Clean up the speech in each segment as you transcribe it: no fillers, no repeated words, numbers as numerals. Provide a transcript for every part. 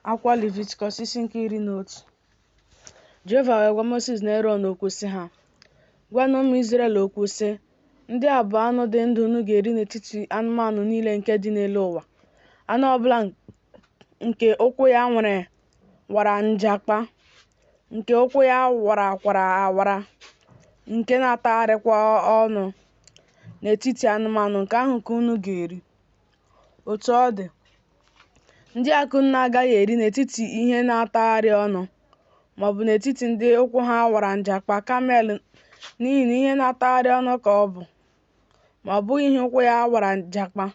Akwụkwọ Levitikọs isi nke 11. Jehova wee gwa Mozis na Erọn okwu sị ha, gwanụ ụmụ Izrel okwu sị, ndị a bụ anụ dị ndụ unu ga-eri n'etiti anụmanụ niile nke dị n'elu ụwa. Anụ ọbụla nke ụkwụ ya wara njakpa, nke ụkwụ ya warakwara awara, nke na-atagharịkwa ọnụ n'etiti anụmanụ, nke ahụ ka unu ga-eri. Otu ọ dị, ndị akụ unu agaghị eri n'etiti ihe na-atagharị ọnụ, maọbụ n'etiti ndị ụkwụ ha wara njakpa kamel, n'ihi na ihe na-atagharị ọnụ ka ọ bụ, ma ọ bụghị ihe ụkwụ ya wara njakpa.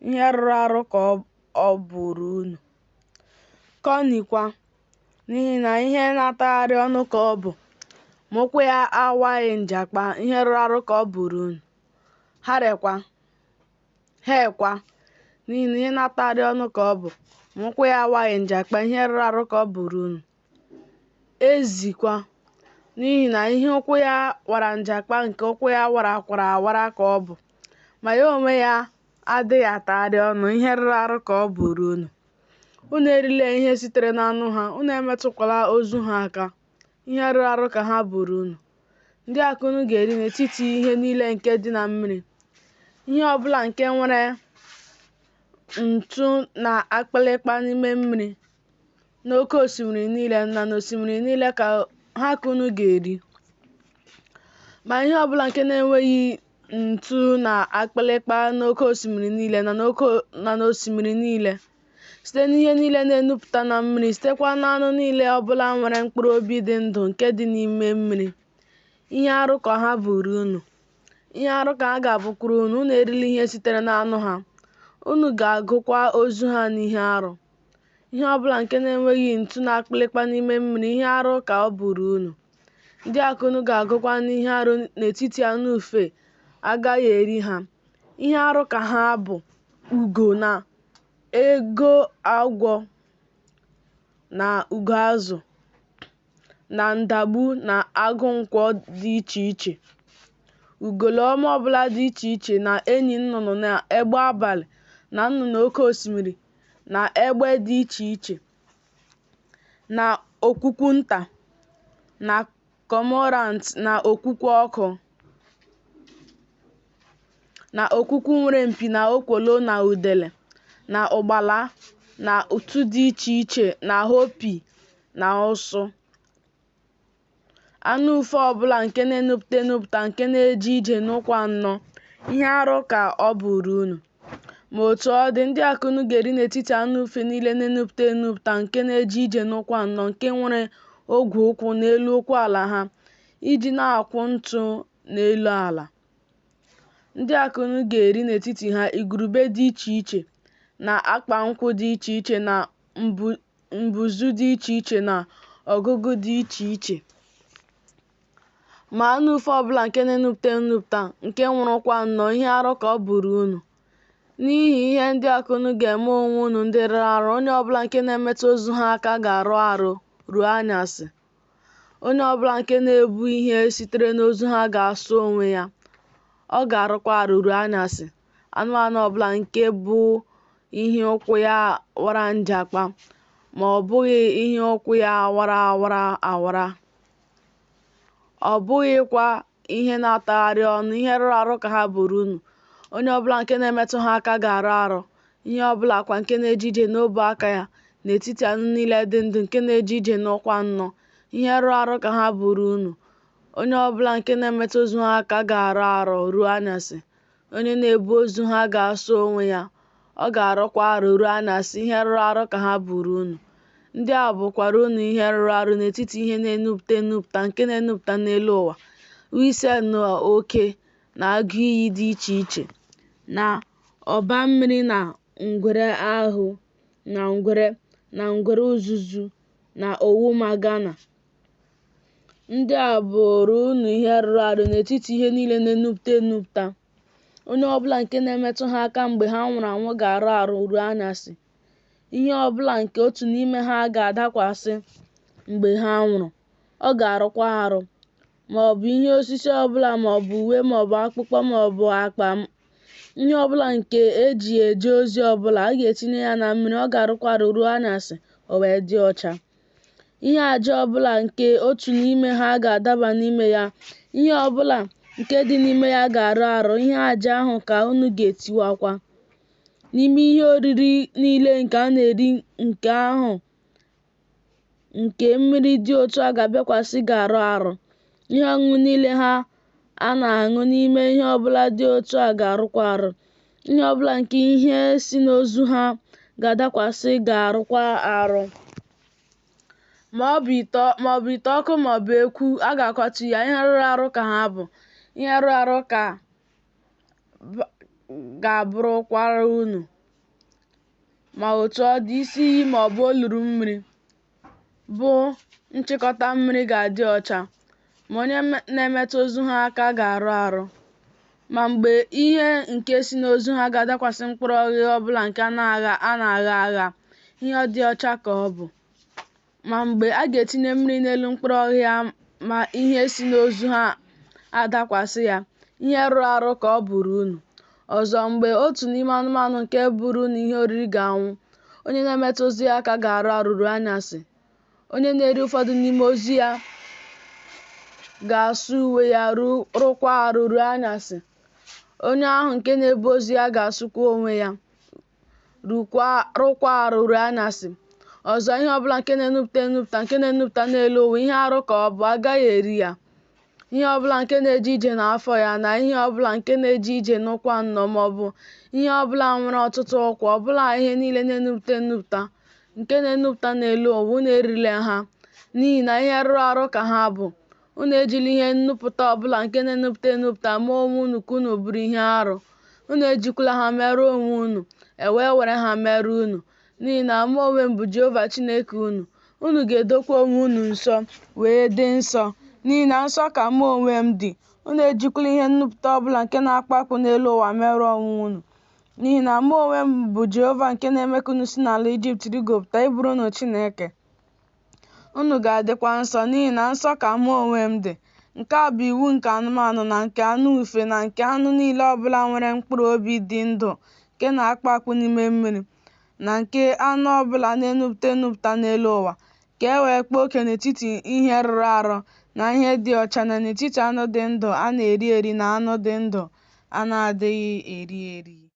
Ihe rụrụ arụ ka ọ bụrụ unu. Kọnikwa, n'ihi na ihe na-atagharị ọnụ ka ọ bụ, ma ụkwụ ya awaghị njakpa, ihe rụrụ arụ ka ọ bụrụ unu. Hekwa, n'ihi na ihe na-atagharị ọnụ ka ọ bụ, ma ụkwụ ya awaghị njakpa, ihe rụrụ arụ ka ọ bụrụ unu. Ezikwa, n'ihi na ihe ụkwụ ya wara njakpa, nke ụkwụ ya warakwara awara ka ọ bụ, ma ya onwe ya adịghị atagharị ọnụ, ihe rụrụ arụ ka ọ bụrụ unu. Unu erila ihe sitere n'anụ ha, unu emetụkwala ozu ha aka, ihe rụrụ arụ ka ha bụrụ unu. Ndị akụ unu ga-eri n'etiti ihe niile nke dị na mmiri. Ihe ọbụla nke nwere ntụ na akpịlịkpa n'ime mmiri, n'oké osimiri niile na n'osimiri niile ka unu ga-eri. Ma ihe ọbụla nke na-enweghị ntụ na akpịlịkpa n'oké osimiri niile na n'osimiri niile, site n'ihe niile na-enupụta na mmiri, sitekwa n'anụ niile ọbụla nwere mkpụrụ obi dị ndụ nke dị n'ime mmiri, ihe arụ ka ha bụrụ unu. Ihe arụ ka ha ga-abụkwuru unu. Unu erila ihe sitere n'anụ ha, unu ga-agụkwa ozu ha n'ihe arụ. Ihe ọbụla nke na-enweghị ntụ na akpịlịkpa n'ime mmiri, ihe arụ ka ọ bụrụ unu. Ndị akụ unu ga-agụkwa n'ihe arụ n'etiti anụ ufe, agaghị eri ha. Ihe arụ ka ha bụ ugo na ego agwọ na ugo azụ na ndagbu na agụ nkwọ dị iche iche, ugolọma ọbụla dị iche iche, na enyi nnụnụ na egbe abalị, na nnụnụ oké osimiri, na egbe dị iche iche, na okwukwu nta, na kọmorant, na okwukwu ọkụ, na okwukwu nwere mpi, na okwolo, na udele, na ụgbala, na ụtụ dị iche iche, na hopi, na ụsụ. Anụ ufe ọbụla nke na-enupụta nke na-eje ije n'ụkwụ anọ, ihe arụ ka ọ bụrụ unu. Ma otu ọ dị, ndị akụ unu ga-eri n'etiti anụ ufe niile na-enupụta nke na-eje ije n'ụkwụ anọ, nke nwere ogwe ụkwụ n'elu ụkwụ ala ha, iji na-akwụ ntụ n'elu ala. Ndị akụ unu ga-eri n'etiti ha igurube dị iche iche, na akpa nkwụ dị iche iche, na mbuzu dị iche iche, na ọgụgụ dị iche iche. Ma anụ ufe ọbụla nke na-enupụta nke nwere ụkwụ anọ, ihe arụ ka ọ bụrụ unu. N'ihi ihe ndị akụ unu ga-eme onwe unu ndị rụrụ arụ, onye ọbụla nke na-emetụ ozu ha aka ga-arụ arụ ruo anyasị. Onye ọbụla nke na-ebu ihe sitere n'ozu ha ga-asụ onwe ya, ọ ga-arụkwa arụ ruo anyasị. Anụmanụ ọbụla nke bụ ihe ụkwụ ya wara njakpa, ma ọ bụghị ihe ụkwụ ya wara awara, ọ bụghịkwa ihe na-atagharị ọnụ, ihe rụrụ arụ ka ha bụrụ unu. Onye ọbụla nke na-emetụ ha aka ga-arụ arụ. Ihe ọbụla kwa nke na-eje ije n'ọbụ aka ya n'etiti anụ niile dị ndụ nke na-eje ije n'ụkwụ anọ, ihe rụrụ arụ ka ha bụrụ unu. Onye ọbụla nke na-emetụ ozu ha aka ga-arụ arụ ruo anyasị. Onye na-ebu ozu ha ga-asụ onwe ya, ọ ga-arụkwa arụ ruo anyasị. Ihe rụrụ arụ ka ha bụrụ unu. Ndị a bụkwara unu ihe rụrụ arụ n'etiti ihe na-enupụta nke na-enupụta n'elu ụwa, wịsel na oke, na agụ iyi dị iche iche, na ọba mmiri, na ngwere ahụ, na ngwere uzuzu, na owu magana. Ndị a bụrụ unu ihe rụrụ arụ n'etiti ihe niile na-enupụta. Onye ọbụla nke na-emetụ ha aka mgbe ha nwụrụ anwụ ga-arụ arụ ruo anyasị. Ihe ọbụla nke otu n'ime ha ga-adakwasị mgbe ha nwụrụ, ọ ga-arụkwa arụ, ma ọ bụ ihe osisi ọbụla, ma ọ bụ uwe, ma ọ bụ akpụkpọ, ma ọ bụ akpa, ihe ọbụla nke eji eje ozi ọbụla a ga-etinye ya na mmiri, ọ ga-arụkwa arụ ruo anyasị o wee dị ọcha. Ihe aja ọbụla nke otu n'ime ha ga-adaba n'ime ya, ihe ọbụla nke dị n'ime ya ga-arụ arụ, ihe aja ahụ ka unu ga-etiwakwa. N'ime ihe oriri niile nke a na-eri nke ahụ nke mmiri dị otu a ga-abịakwasị ga-arụ arụ. Ihe ọṅụṅụ niile ha a na-aṅụ n'ime ihe ọbụla dị otu a ga-arụkwa arụ. Ihe ọbụla nke ihe si n'ozu ha ga-adakwasị ga-arụkwa arụ. Ma ọ bụ ite ọkụ ma ọ bụ ekwu, a ga-akwatu ya. Ihe rụrụ arụ ka ha bụ. Ihe rụrụ arụ ka ga-abụrụkwara unu. Ma otu ọ dị, isi iyi ma ọ bụ olulu mmiri bụ nchịkọta mmiri ga-adị ọcha, ma onye na-emetụ ozu ha aka ga-arụ arụ. Ma mgbe ihe nke si n'ozu ha ga-adakwasị mkpụrụ ọghịgha ọbụla nke a na-agha agha, ihe ọ dị ọcha ka ọ bụ. Ma mgbe a ga-etinye mmiri n'elu mkpụrụ ọghịgha ma ihe si n'ozu ha adakwasị ya, ihe rụrụ arụ ka ọ bụrụ unu. Ọzọ, mgbe otu n'ime anụmanụ nke bụrụ unu ihe oriri ga-anwụ, onye na-emetụ ozu ya aka ga-arụ arụ ruo anyasị. Onye na-eri ụfọdụ n'ime ozu ya ga-asa uwe ya rụkwa arụ ruo anyasị. Onye ahụ nke na-ebu ozu ya ga-asụkwa onwe ya rụkwa arụ ruo anyasị. Ọzọ, ihe ọbụla nke na-enupụta n'elu ụwa, ihe arụ ka ọ bụ, agaghị eri ya. Ihe ọbụla nke na-eje ije n'afọ ya, na ihe ọbụla nke na-eje ije n'ụkwụ anọ, ma ọ bụ ihe ọbụla nwere ọtụtụ ụkwụ, ọbụla ihe niile na-enupụta nke na-enupụta n'elu ụwa, unu erila ha, n'ihi na ihe rụrụ arụ ka ha bụ. Unu ejila ihe nnupụta ọbụla nke na-enupụta mee onwe unu ka unu bụrụ ihe arụ. Unu ejikwala ha merụọ onwe unu, were ha merụọ unu, n'ihi na mụ onwe m bụ Jehova Chineke unu. Unu ga-edokwa onwe unu nsọ, wee dị nsọ, n'ihi na nsọ ka mụ onwe m dị. Unu ejikwala ihe nnupụta ọbụla nke na-akpakpụ n'elu ụwa merụọ onwe unu, n'ihi na mụ onwe m bụ Jehova nke na-eme ka unu si n'ala Ijipt rigopụta ịbụrụ unu Chineke. Unu ga-adịkwa nsọ, n'ihi na nsọ ka mụ onwe m dị. Nke a bụ iwu nke anụmanụ na nke anụ ufe na nke anụ niile ọbụla nwere mkpụrụ obi dị ndụ nke na-akpakpụ n'ime mmiri, na nke anụ ọbụla na-enupụta n'elu ụwa, ka e wee kpaa oke n'etiti ihe rụrụ arụ na ihe dị ọcha, na n'etiti anụ dị ndụ a na-eri eri na anụ dị ndụ a na-adịghị eri eri.